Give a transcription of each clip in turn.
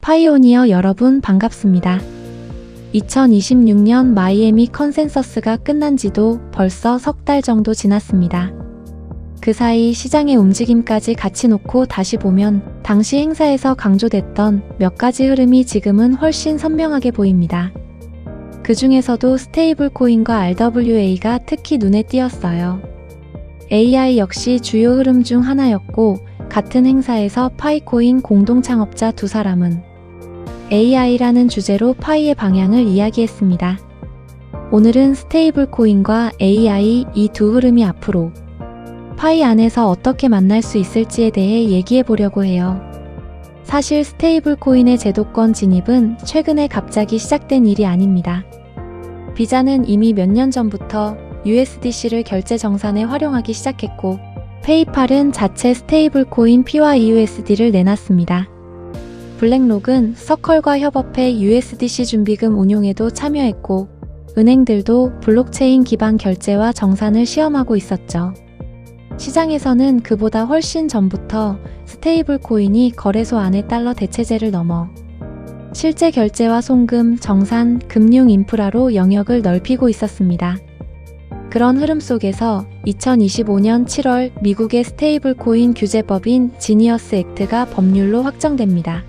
파이오니어 여러분 반갑습니다. 2026년 마이애미 컨센서스가 끝난 지도 벌써 석 달 정도 지났습니다. 그 사이 시장의 움직임까지 같이 놓고 다시 보면 당시 행사에서 강조됐던 몇 가지 흐름이 지금은 훨씬 선명하게 보입니다. 그 중에서도 스테이블 코인과 RWA가 특히 눈에 띄었어요. AI 역시 주요 흐름 중 하나였고, 같은 행사에서 파이코인 공동 창업자 두 사람은 AI라는 주제로 파이의 방향을 이야기했습니다. 오늘은 스테이블 코인과 AI 이 두 흐름이 앞으로 파이 안에서 어떻게 만날 수 있을지에 대해 얘기해 보려고 해요. 사실 스테이블 코인의 제도권 진입은 최근에 갑자기 시작된 일이 아닙니다. 비자는 이미 몇 년 전부터 USDC를 결제 정산에 활용하기 시작했고, 페이팔은 자체 스테이블 코인 PYUSD를 내놨습니다. 블랙록은 서클과 협업해 USDC 준비금 운용에도 참여했고, 은행들도 블록체인 기반 결제와 정산을 시험하고 있었죠. 시장에서는 그보다 훨씬 전부터 스테이블 코인이 거래소 안의 달러 대체제를 넘어 실제 결제와 송금, 정산, 금융 인프라로 영역을 넓히고 있었습니다. 그런 흐름 속에서 2025년 7월 미국의 스테이블 코인 규제법인 지니어스 액트가 법률로 확정됩니다.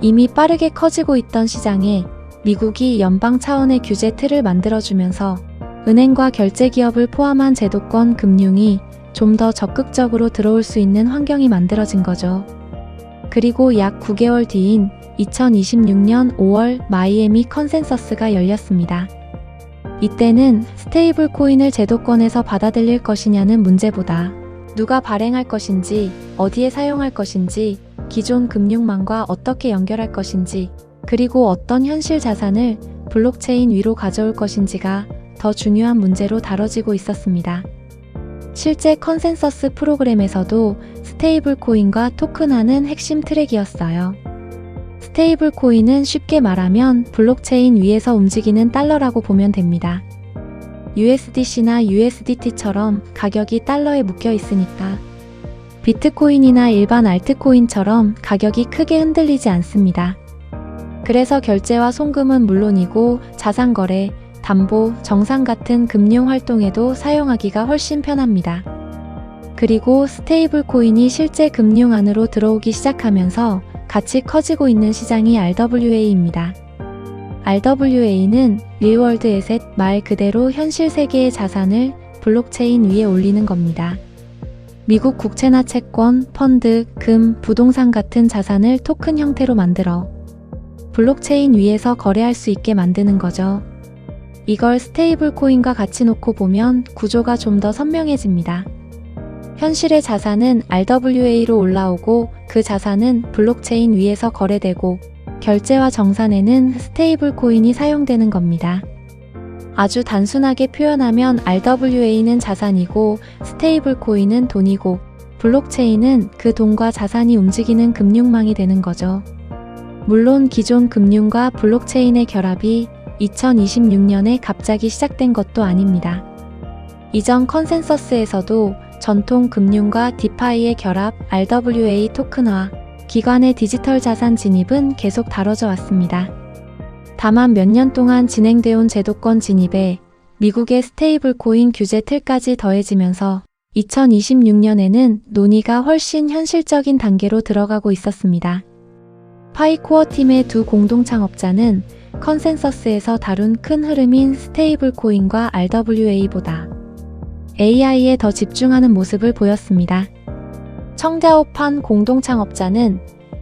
이미 빠르게 커지고 있던 시장에 미국이 연방 차원의 규제 틀을 만들어주면서 은행과 결제 기업을 포함한 제도권 금융이 좀 더 적극적으로 들어올 수 있는 환경이 만들어진 거죠. 그리고 약 9개월 뒤인 2026년 5월 마이애미 컨센서스가 열렸습니다. 이때는 스테이블 코인을 제도권에서 받아들일 것이냐는 문제보다 누가 발행할 것인지, 어디에 사용할 것인지, 기존 금융망과 어떻게 연결할 것인지, 그리고 어떤 현실 자산을 블록체인 위로 가져올 것인지가 더 중요한 문제로 다뤄지고 있었습니다. 실제 컨센서스 프로그램에서도 스테이블 코인과 토큰화는 핵심 트랙이었어요. 스테이블 코인은 쉽게 말하면 블록체인 위에서 움직이는 달러라고 보면 됩니다. USDC나 USDT처럼 가격이 달러에 묶여 있으니까 비트코인이나 일반 알트코인처럼 가격이 크게 흔들리지 않습니다. 그래서 결제와 송금은 물론이고 자산거래, 담보, 정산 같은 금융활동에도 사용하기가 훨씬 편합니다. 그리고 스테이블 코인이 실제 금융 안으로 들어오기 시작하면서 같이 커지고 있는 시장이 RWA입니다. RWA는 릴월드 에셋, 말 그대로 현실 세계의 자산을 블록체인 위에 올리는 겁니다. 미국 국채나 채권, 펀드, 금, 부동산 같은 자산을 토큰 형태로 만들어 블록체인 위에서 거래할 수 있게 만드는 거죠. 이걸 스테이블 코인과 같이 놓고 보면 구조가 좀 더 선명해집니다. 현실의 자산은 RWA로 올라오고 그 자산은 블록체인 위에서 거래되고 결제와 정산에는 스테이블 코인이 사용되는 겁니다. 아주 단순하게 표현하면 RWA는 자산이고 스테이블 코인은 돈이고 블록체인은 그 돈과 자산이 움직이는 금융망이 되는 거죠. 물론 기존 금융과 블록체인의 결합이 2026년에 갑자기 시작된 것도 아닙니다. 이전 컨센서스에서도 전통 금융과 디파이의 결합, RWA 토큰화, 기관의 디지털 자산 진입은 계속 다뤄져 왔습니다. 다만 몇 년 동안 진행되어 온 제도권 진입에 미국의 스테이블 코인 규제 틀까지 더해지면서 2026년에는 논의가 훨씬 현실적인 단계로 들어가고 있었습니다. 파이코어 팀의 두 공동 창업자는 컨센서스에서 다룬 큰 흐름인 스테이블 코인과 RWA보다 AI에 더 집중하는 모습을 보였습니다. 청자오판 공동 창업자는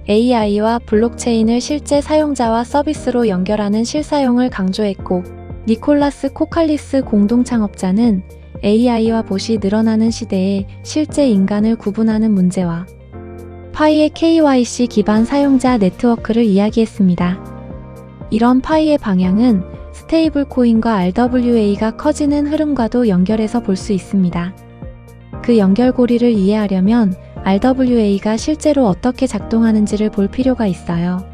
AI와 블록체인을 실제 사용자와 서비스로 연결하는 실사용을 강조했고, 니콜라스 코칼리스 공동 창업자는 AI와 봇이 늘어나는 시대에 실제 인간을 구분하는 문제와 파이의 KYC 기반 사용자 네트워크를 이야기했습니다. 이런 파이의 방향은 스테이블 코인과 RWA가 커지는 흐름과도 연결해서 볼 수 있습니다. 그 연결고리를 이해하려면 RWA가 실제로 어떻게 작동하는지를 볼 필요가 있어요.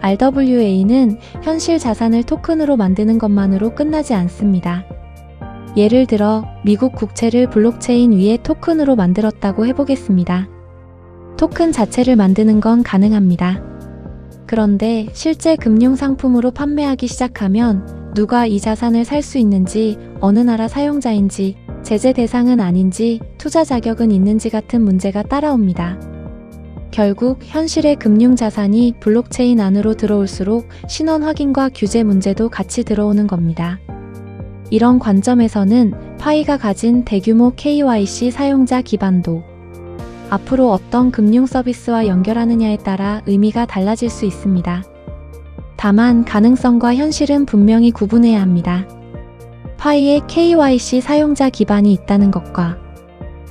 RWA는 현실 자산을 토큰으로 만드는 것만으로 끝나지 않습니다. 예를 들어 미국 국채를 블록체인 위에 토큰으로 만들었다고 해보겠습니다. 토큰 자체를 만드는 건 가능합니다. 그런데 실제 금융상품으로 판매하기 시작하면 누가 이 자산을 살 수 있는지, 어느 나라 사용자인지, 제재 대상은 아닌지, 투자 자격은 있는지 같은 문제가 따라옵니다. 결국 현실의 금융자산이 블록체인 안으로 들어올수록 신원 확인과 규제 문제도 같이 들어오는 겁니다. 이런 관점에서는 파이가 가진 대규모 KYC 사용자 기반도 앞으로 어떤 금융 서비스와 연결하느냐에 따라 의미가 달라질 수 있습니다. 다만 가능성과 현실은 분명히 구분해야 합니다. 파이에 KYC 사용자 기반이 있다는 것과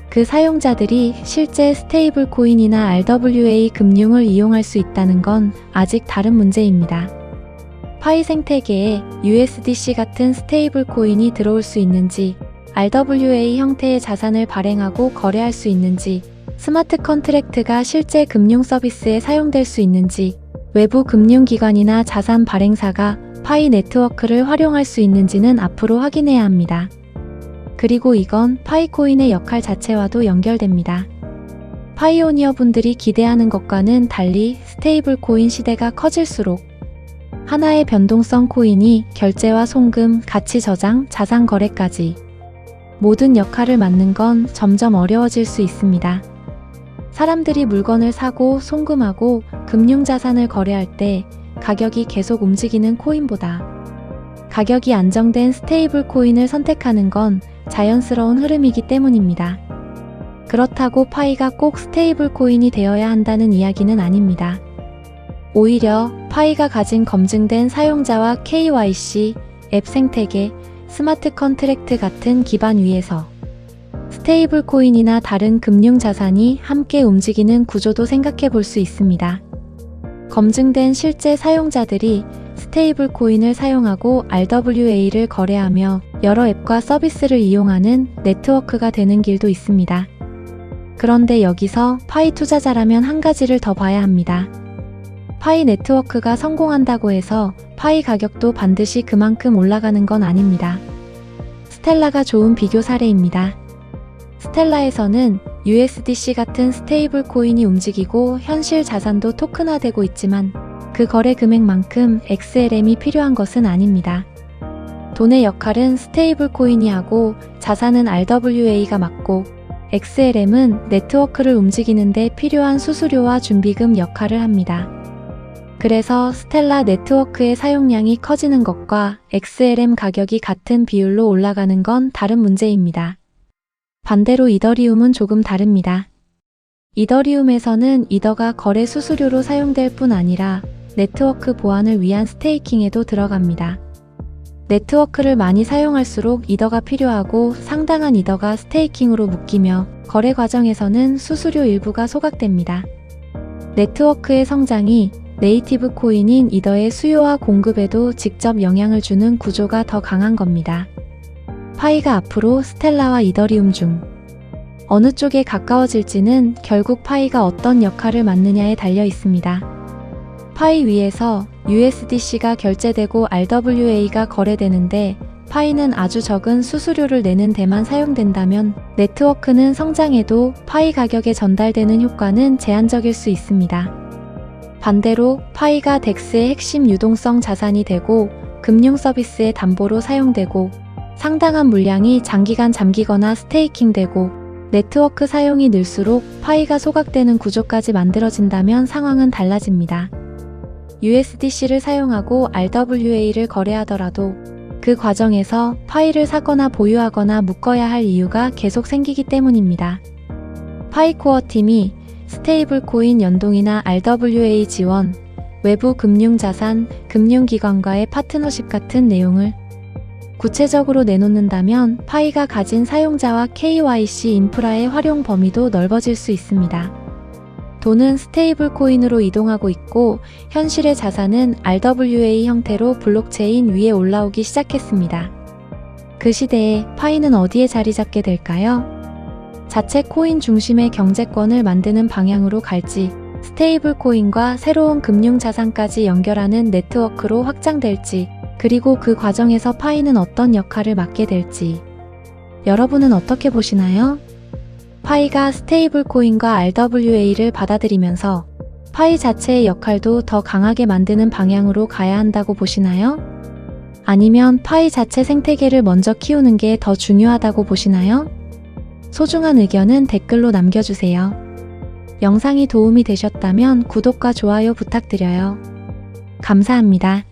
그 사용자들이 실제 스테이블 코인이나 RWA 금융을 이용할 수 있다는 건 아직 다른 문제입니다. 파이 생태계에 USDC 같은 스테이블 코인이 들어올 수 있는지, RWA 형태의 자산을 발행하고 거래할 수 있는지, 스마트 컨트랙트가 실제 금융 서비스에 사용될 수 있는지, 외부 금융기관이나 자산 발행사가 파이 네트워크를 활용할 수 있는지는 앞으로 확인해야 합니다. 그리고 이건 파이코인의 역할 자체와도 연결됩니다. 파이오니어 분들이 기대하는 것과는 달리 스테이블 코인 시대가 커질수록 하나의 변동성 코인이 결제와 송금, 가치 저장, 자산 거래까지 모든 역할을 맡는 건 점점 어려워질 수 있습니다. 사람들이 물건을 사고 송금하고 금융자산을 거래할 때 가격이 계속 움직이는 코인보다 가격이 안정된 스테이블 코인을 선택하는 건 자연스러운 흐름이기 때문입니다. 그렇다고 파이가 꼭 스테이블 코인이 되어야 한다는 이야기는 아닙니다. 오히려 파이가 가진 검증된 사용자와 KYC, 앱 생태계, 스마트 컨트랙트 같은 기반 위에서 스테이블 코인이나 다른 금융 자산이 함께 움직이는 구조도 생각해 볼 수 있습니다. 검증된 실제 사용자들이 스테이블 코인을 사용하고 RWA를 거래하며 여러 앱과 서비스를 이용하는 네트워크가 되는 길도 있습니다. 그런데 여기서 파이 투자자라면 한 가지를 더 봐야 합니다. 파이 네트워크가 성공한다고 해서 파이 가격도 반드시 그만큼 올라가는 건 아닙니다. 스텔라가 좋은 비교 사례입니다. 스텔라에서는 USDC 같은 스테이블 코인이 움직이고 현실 자산도 토큰화되고 있지만 그 거래 금액만큼 XLM이 필요한 것은 아닙니다. 돈의 역할은 스테이블 코인이 하고 자산은 RWA가 맡고 XLM은 네트워크를 움직이는데 필요한 수수료와 준비금 역할을 합니다. 그래서 스텔라 네트워크의 사용량이 커지는 것과 XLM 가격이 같은 비율로 올라가는 건 다른 문제입니다. 반대로 이더리움은 조금 다릅니다. 이더리움에서는 이더가 거래 수수료로 사용될 뿐 아니라 네트워크 보안을 위한 스테이킹에도 들어갑니다. 네트워크를 많이 사용할수록 이더가 필요하고 상당한 이더가 스테이킹으로 묶이며 거래 과정에서는 수수료 일부가 소각됩니다. 네트워크의 성장이 네이티브 코인인 이더의 수요와 공급에도 직접 영향을 주는 구조가 더 강한 겁니다. 파이가 앞으로 스텔라와 이더리움 중 어느 쪽에 가까워질지는 결국 파이가 어떤 역할을 맡느냐에 달려 있습니다. 파이 위에서 USDC가 결제되고 RWA가 거래되는데 파이는 아주 적은 수수료를 내는 데만 사용된다면 네트워크는 성장해도 파이 가격에 전달되는 효과는 제한적일 수 있습니다. 반대로 파이가 덱스의 핵심 유동성 자산이 되고 금융 서비스의 담보로 사용되고 상당한 물량이 장기간 잠기거나 스테이킹되고 네트워크 사용이 늘수록 파이가 소각되는 구조까지 만들어진다면 상황은 달라집니다. USDC를 사용하고 RWA를 거래하더라도 그 과정에서 파이를 사거나 보유하거나 묶어야 할 이유가 계속 생기기 때문입니다. 파이코어 팀이 스테이블 코인 연동이나 RWA 지원, 외부 금융자산, 금융기관과의 파트너십 같은 내용을 구체적으로 내놓는다면 파이가 가진 사용자와 KYC 인프라의 활용 범위도 넓어질 수 있습니다. 돈은 스테이블 코인으로 이동하고 있고 현실의 자산은 RWA 형태로 블록체인 위에 올라오기 시작했습니다. 그 시대에 파이는 어디에 자리 잡게 될까요? 자체 코인 중심의 경제권을 만드는 방향으로 갈지, 스테이블 코인과 새로운 금융자산까지 연결하는 네트워크로 확장될지, 그리고 그 과정에서 파이는 어떤 역할을 맡게 될지 여러분은 어떻게 보시나요? 파이가 스테이블 코인과 RWA를 받아들이면서 파이 자체의 역할도 더 강하게 만드는 방향으로 가야 한다고 보시나요? 아니면 파이 자체 생태계를 먼저 키우는 게 더 중요하다고 보시나요? 소중한 의견은 댓글로 남겨주세요. 영상이 도움이 되셨다면 구독과 좋아요 부탁드려요. 감사합니다.